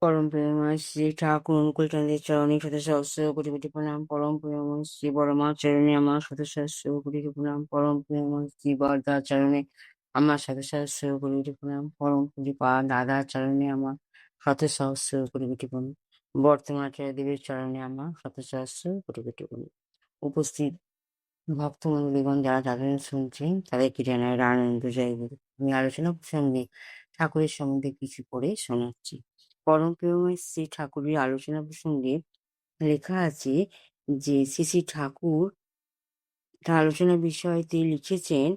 পরম প্রেমময় শ্রী ঠাকুর অনুকূলচন্দ্রের চরণে শত সহস্র কোটি কোটি প্রণাম। পরম প্রেমময় শ্রী বড়মা চরণে আমার শত সহস্র কোটি কোটি প্রণাম। পরম প্রেমময় শ্রী বরদা চরণে আমার শত সহস্র কোটি কোটি প্রণাম। পরম পূজা দাদা চরণে আমার শত সহস্র কোটি কোটি প্রণাম। বর্তমান আচার্য দেবের চরণে আমার শত সহস্র কোটি কোটি প্রণাম। উপস্থিত ভক্তমণ্ডলীগণ যারা যাদের শুনছেন তাদেরকে জানায় আনন্দ জয় গুরু। আমি আলোচনা প্রসঙ্গে ঠাকুরের সম্বন্ধে কিছু পড়ে শোনাচ্ছি। পরম প্রেমময় শ্রী ঠাকুরের আলোচনা প্রসঙ্গে লেখা আছে যে শ্রী শ্রী ঠাকুর তার আলোচনা বিষয়টি লিখেছেন,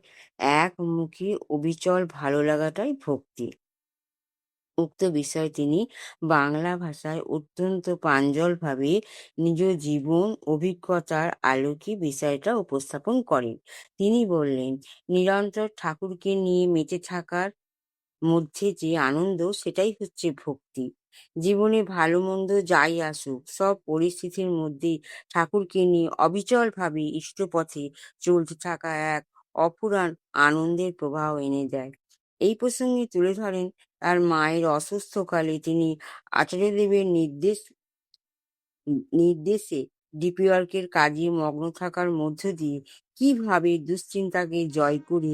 একমুখী অবিচল ভালো লাগাটাই ভক্তি। উক্ত বিষয় তিনি বাংলা ভাষায় অত্যন্ত প্রাঞ্জলভাবে নিজ জীবন অভিজ্ঞতার আলোকে বিষয়টা উপস্থাপন করেন। তিনি বললেন, নিরন্তর ঠাকুরকে নিয়ে মেতে থাকার মধ্যে যে আনন্দ, সেটাই হচ্ছে ভক্তি। জীবনে ভালো মন্দ যাই আসুক, সব পরিস্থিতির মধ্যেই ঠাকুরকে নিয়ে অবিচলভাবে ইষ্টপথে চলতে থাকা এক অফুরান আনন্দের প্রবাহ এনে দেয়। এই প্রসঙ্গে তুলে ধরেন তার মায়ের অসুস্থকালে তিনি আচার্যদেবের নির্দেশে ডিপিওয়ার্কের কাজে মগ্ন থাকার মধ্য দিয়ে কিভাবে দুশ্চিন্তাকে জয় করে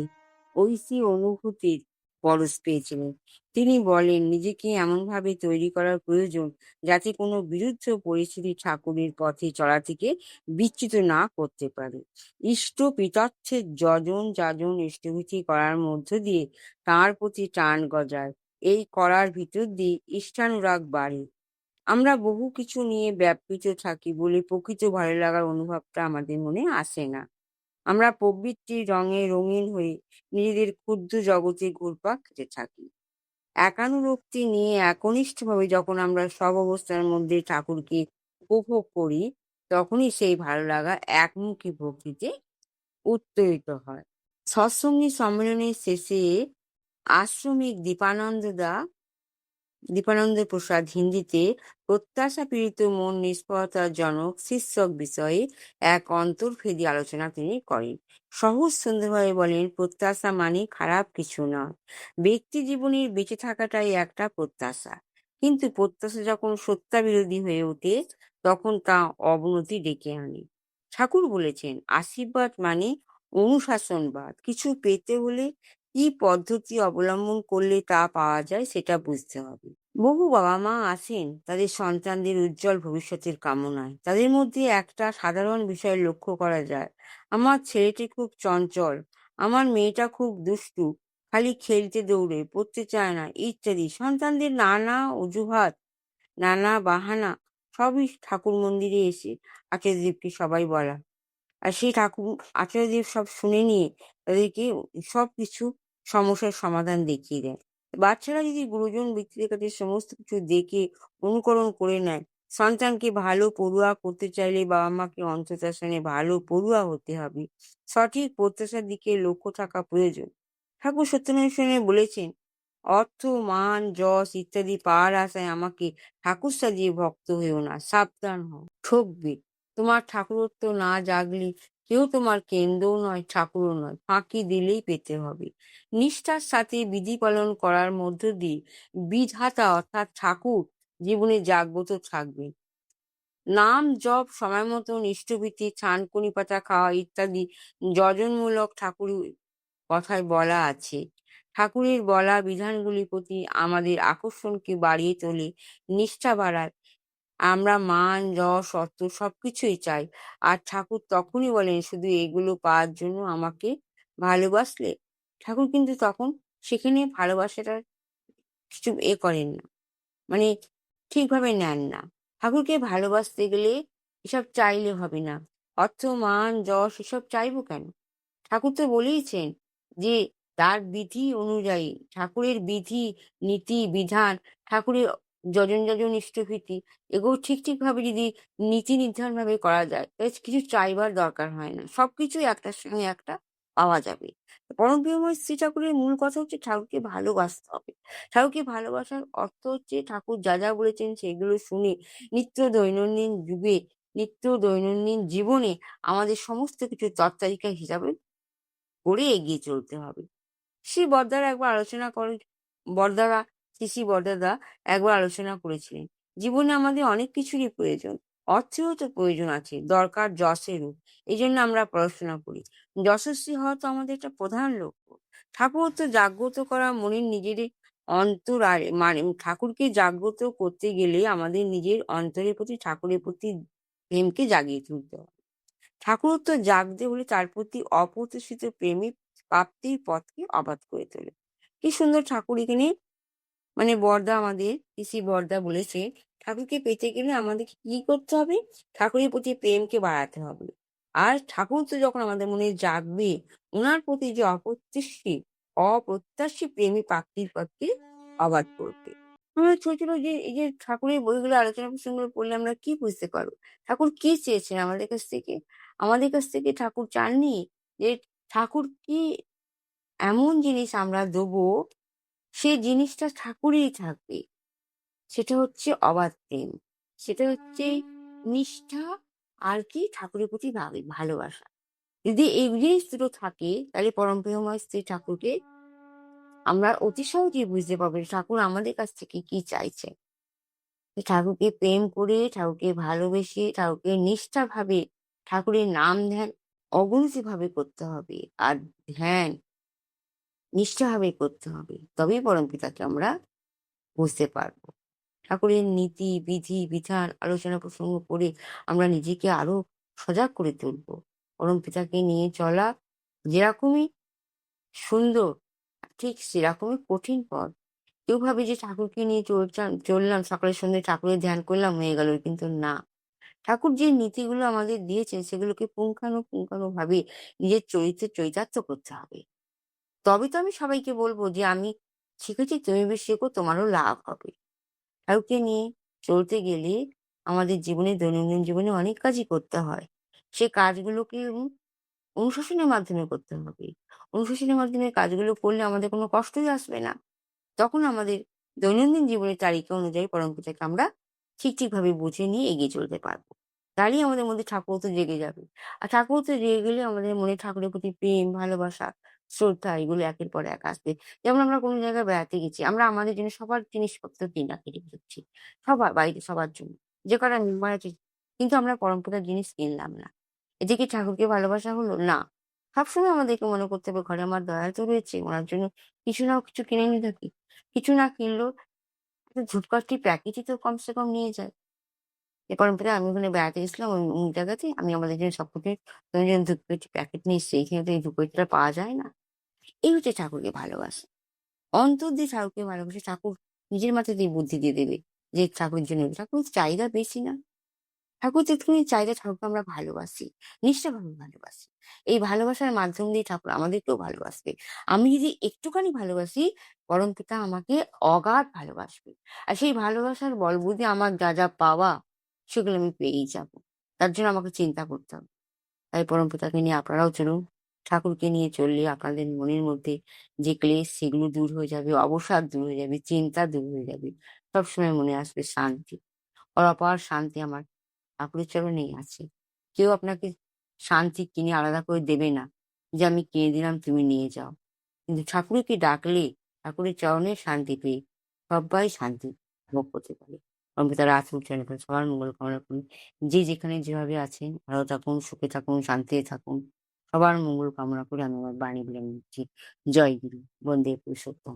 ঐশী অনুভূতির পরশ পেয়েছিলেন। তিনি বলেন, নিজেকে এমনভাবে তৈরি করার প্রয়োজন যাতে কোনো বিরুদ্ধ পরিস্থিতি ঠাকুরের পথে চলা থেকে বিচ্যুত না করতে পারে। ইষ্ট পিতর্থের যজন যাজন ইষ্টভীতি করার মধ্য দিয়ে তাঁর প্রতি টান গজায়। এই করার ভিতর দিয়ে ইষ্টানুরাগ বাড়ে। আমরা বহু কিছু নিয়ে ব্যাপৃত থাকি বলে প্রকৃত ভালো লাগার অনুভবটা আমাদের মনে আসে না। আমরা প্রবৃত্তির রঙে রঙিন হয়ে নিজেদের ক্ষুদ্র জগতে ঘুরপাক খেতে থাকি। একানুরক্তি নিয়ে একনিষ্ঠভাবে যখন আমরা সব অবস্থার মধ্যে ঠাকুরকে উপভোগ করি, তখনই সেই ভালো লাগা একমুখী ভক্তিতে উত্তরিত হয়। সৎসঙ্গী সম্মেলনের শেষে আশ্রমিক দীপানন্দ প্রসাদ হিন্দিতে প্রত্যাশা পীড়িত মন নিষ্ফলতার জনক শীর্ষক বিষয়ে এক অন্তর্ভেদী আলোচনা তিনি করেন। সহজ সুন্দরভাবে বলেন, প্রত্যাশা মানে খারাপ কিছু নয়। ব্যক্তি জীবনের বেঁচে থাকাটাই একটা প্রত্যাশা, কিন্তু প্রত্যাশা যখন সত্যাবিরোধী হয়ে ওঠে তখন তা অবনতি ডেকে আনে। ঠাকুর বলেছেন, আশীর্বাদ মানে অনুশাসনবাদ। কিছু পেতে হলে কি পদ্ধতি অবলম্বন করলে তা পাওয়া যায় সেটা বুঝতে হবে। বহু বাবা মা আছেন তাদের সন্তানদের উজ্জ্বল ভবিষ্যতের কামনায়। তাদের মধ্যে একটা সাধারণ বিষয় লক্ষ্য করা যায়, আমার ছেলেটি খুব চঞ্চল, আমার মেয়েটা খুব দুষ্টু, খালি খেলতে দৌড়ে, পড়তে চায় না, ইত্যাদি। সন্তানদের নানা অজুহাত, নানা বাহানা, সবই ঠাকুর মন্দিরে এসে আচার্যদেবকে সবাই বলা। আর সেই আচার্যদেব সব শুনে নিয়ে তাদেরকে সবকিছু সমস্যার সমাধান দেখিয়ে দেয়। বাচ্চারা যদি গুরুজন ব্যক্তিদের কাছে সমস্ত কিছু দেখে অনুকরণ করে নেয়, সন্তানকে ভালো পড়ুয়া করতে চাইলে বাবা মাকে অন্তঃশাসনে ভালো পড়ুয়া হতে হবে। সঠিক প্রত্যাশার দিকে লক্ষ্য থাকা প্রয়োজন। ঠাকুর সত্যনারায়ণ সেন বলেছেন, অর্থ মান যশ ইত্যাদি পাওয়ার আশায় আমাকে ঠাকুর সাজিয়ে ভক্ত হয়েও না, সাবধান হও, ঠকবে। তোমার ঠাকুরত্ব না জাগলে কেউ তোমার কেন্দ্রও নয়, ঠাকুরও নয়, ফাঁকি দিলেই পেতে হবে। নিষ্ঠার সাথে বিধি পালন করার মধ্য দিয়ে বিধাতা অর্থাৎ ঠাকুর জীবনে জাগ্রত থাকবে। নাম জপ, সময় মতন ইষ্টভীতি, ছানকুনি পাতা খাওয়া ইত্যাদি যজনমূলক ঠাকুরের কথায় বলা আছে। ঠাকুরের বলা বিধানগুলির প্রতি আমাদের আকর্ষণকে বাড়িয়ে তোলে, নিষ্ঠা বাড়ায়। আমরা মান যশ অর্থ সবকিছুই চাই, আর ঠাকুর তখনই বলেন, শুধু এগুলো পাওয়ার জন্য আমাকে ভালোবাসলে। ঠাকুর কিন্তু তখন সেখানে ভালোবাসাটা কিছু করেন না, মানে ঠিকভাবে নেন না। ঠাকুরকে ভালোবাসতে গেলে এসব চাইলে হবে না। অর্থ মান যশ এসব চাইবো কেন? ঠাকুর তো বলেইছেন যে তার বিধি অনুযায়ী, ঠাকুরের বিধি নীতি বিধান, ঠাকুরের যজন যজন ইষ্টভীতি, এগুলো ঠিক ভাবে যদি নীতি নির্ধারণ ভাবে করা যায়, তাহলে কিছু চাইবার দরকার হয় না, সবকিছুই একটার সঙ্গে একটা পাওয়া যাবে। পরম প্রিয়ময় শ্রী ঠাকুরের মূল কথা হচ্ছে ঠাকুরকে ভালোবাসতে হবে। ঠাকুরকে ভালোবাসার অর্থ হচ্ছে ঠাকুর যা যা বলেছেন সেগুলো শুনে নিত্য দৈনন্দিন জীবনে আমাদের সমস্ত কিছু তত্ত্বালিকা হিসাবে করে এগিয়ে চলতে হবে। শ্রী বরদারা একবার আলোচনা করে বরদারা শ্রী বরদাদা একবার আলোচনা করেছিলেন, জীবনে আমাদের অনেক কিছুরই প্রয়োজন, অর্থেরও তো প্রয়োজন আছে, দরকার যশেরও। এই জন্য আমরা পড়াশোনা করি। যশস্বী হওয়া তো আমাদের একটা প্রধান লক্ষ্য। ঠাকুর তো জাগ্রত করা মনের নিজের অন্তর, আর মানে ঠাকুরকে জাগ্রত করতে গেলে আমাদের নিজের অন্তরের প্রতি ঠাকুরের প্রতি প্রেমকে জাগিয়ে তুলতে হবে। ঠাকুরত্ব জাগতে হলে তার প্রতি অপ্রত্যাশিত প্রেমে প্রাপ্তির পথকে অবাধ করে তোলে। কি সুন্দর ঠাকুর এখানে মানে বরদা আমাদের পিসি বরদা বলেছে, ঠাকুরকে পেতে গেলে আমাদেরকে কি করতে হবে? ঠাকুরের প্রতি প্রেমকে বাড়াতে হবে। আর ঠাকুর তো যখন আমাদের মনে জাগবে, ওনার প্রতি যে অপ্রত্যাশী প্রেমী প্রাপ্তির পথকে অবাধ করবে। আমরা ছোট ছোট যে এই যে ঠাকুরের বইগুলো আলোচনা প্রসঙ্গগুলো পড়লে আমরা কি বুঝতে পারবো? ঠাকুর কি চেয়েছেন আমাদের কাছ থেকে? আমাদের কাছ থেকে ঠাকুর চাননি যে ঠাকুর কি এমন জিনিস আমরা দেবো, সেই জিনিসটা ঠাকুরেই থাকবে। সেটা হচ্ছে অবাধ প্রেম, সেটা হচ্ছে নিষ্ঠা, আর কি ঠাকুরের প্রতি ভালোবাসা। যদি এই জিনিস দুটো থাকে তাহলে পরম প্রেমময় শ্রী ঠাকুরকে আমরা অতি সহজেই বুঝতে পারবো যে ঠাকুর আমাদের কাছ থেকে কি চাইছে। ঠাকুরকে প্রেম করে, ঠাকুরকে ভালোবেসে, ঠাকুরকে নিষ্ঠাভাবে ঠাকুরের নাম ধ্যান অগণিত ভাবে করতে হবে। আর ধ্যান নিষ্ঠাভাবে করতে হবে, তবেই পরম পিতাকে আমরা বুঝতে পারবো। ঠাকুরের নীতি বিধি বিধান আলোচনা প্রসঙ্গ করে আমরা নিজেকে আরো সজাগ করে তুলবো। পরম পিতাকে নিয়ে চলা যেরকমই সুন্দর, ঠিক সেরকমই কঠিন পথ। কেউ ভাবে যে ঠাকুরকে নিয়ে চললাম সকালে সন্ধ্যে ঠাকুরের ধ্যান করলাম হয়ে গেল, কিন্তু না। ঠাকুর যে নীতিগুলো আমাদের দিয়েছেন সেগুলোকে পুঙ্খানুপুঙ্খানু ভাবে নিজের চরিত্রে চরিতার্থ করতে হবে। তবে তো আমি সবাইকে বলবো যে আমি শিখেছি, তুমি বেশ শেখো, তোমারও লাভ হবে। ঠাকুরকে নিয়ে চলতে গেলে আমাদের জীবনে দৈনন্দিন জীবনে অনেক কাজই করতে হয়। সে কাজগুলোকে অনুশাসনের মাধ্যমে করতে হবে। অনুশাসনের মাধ্যমে কাজগুলো করলে আমাদের কোনো কষ্টই আসবে না। তখন আমাদের দৈনন্দিন জীবনের তালিকা অনুযায়ী পরমপিতাকে আমরা ঠিকভাবে বুঝে নিয়ে এগিয়ে চলতে পারবো। তাহলেই আমাদের মধ্যে ঠাকুরত্ব জেগে যাবে। আর ঠাকুরত্ব জেগে গেলে আমাদের মনে ঠাকুরের প্রতি প্রেম, ভালোবাসা, শ্রদ্ধা এগুলো একের পর এক আসবে। যেমন আমরা কোনো জায়গায় বেড়াতে গেছি, আমরা আমাদের জন্য সবার জিনিসপত্র কেনাকাটি করছি। সবার বাড়িতে সবার জন্য। যে কটা মেম্বার আছে, কিন্তু আমরা পরমপিতার জিনিস কিনলাম না। এতে কি ঠাকুরকে ভালোবাসা হলো? না। সবসময় আমাদেরকে মনে করতে হবে ঘরে আমার দয়াল তো রয়েছে, ওনার জন্য কিছু না কিছু কিনে নিয়ে থাকি। কিছু না কিনলেও একটা ধূপকাঠির প্যাকেটই তো কমসে কম নিয়ে যায়। এরপর আমি ওখানে বেড়াতে গেছিলাম ওই জায়গাতে। আমি আমাদের জন্য সবকটি ধূপকাঠির প্যাকেট নিয়ে এসেছি। এখানে তো এই ধূপকাঠিটা পাওয়া যায় না। এই হচ্ছে ঠাকুরকে ভালোবাসা। অন্তর দিয়ে ঠাকুরকে ভালোবাসে, ঠাকুর নিজের মাথাতেই বুদ্ধি দিয়ে দেবে যে ঠাকুরের জন্য ঠাকুর চাহিদা বেশি না। ঠাকুর যেটুকুনি চাইলে ঠাকুরকে আমরা ভালোবাসি, নিষ্ঠাভাবে ভালোবাসি। এই ভালোবাসার মাধ্যম দিয়ে ঠাকুর আমাদেরকেও ভালোবাসবে। আমি যদি একটুখানি ভালোবাসি, পরম পিতা আমাকে অগাধ ভালোবাসবে। আর সেই ভালোবাসার বলবুতে আমার যা যা পাওয়া সেগুলো আমি পেয়েই যাবো। তার জন্য আমাকে চিন্তা করতে হবে। তাই পরম পিতাকে নিয়ে আপনারাও চলুন। ঠাকুরকে নিয়ে চললে আপনাদের মনের মধ্যে যে ক্লেশ সেগুলো দূর হয়ে যাবে, অবসাদ দূর হয়ে যাবে, চিন্তা দূর হয়ে যাবে। সবসময় মনে আসবে শান্তি। অপার শান্তি আমার ঠাকুরের চরণেই আছে। কেউ আপনাকে শান্তি কিনে আলাদা করে দেবে না যে আমি কিনে দিলাম তুমি নিয়ে যাও। কিন্তু ঠাকুরকে ডাকলে ঠাকুরের চরণে শান্তি পেয়ে সবাই শান্তি ভোগ করতে পারে। তারা আসুন চলে সবার মঙ্গল কামনা করুন। যে যেখানে যেভাবে আছেন ভালো থাকুন, সুখে থাকুন, শান্তিতে থাকুন। সবার মঙ্গল কামনা করে আমি আমার বাণী বিরাম নিচ্ছি। জয় গুরু, বন্দে পুরুষোত্তম।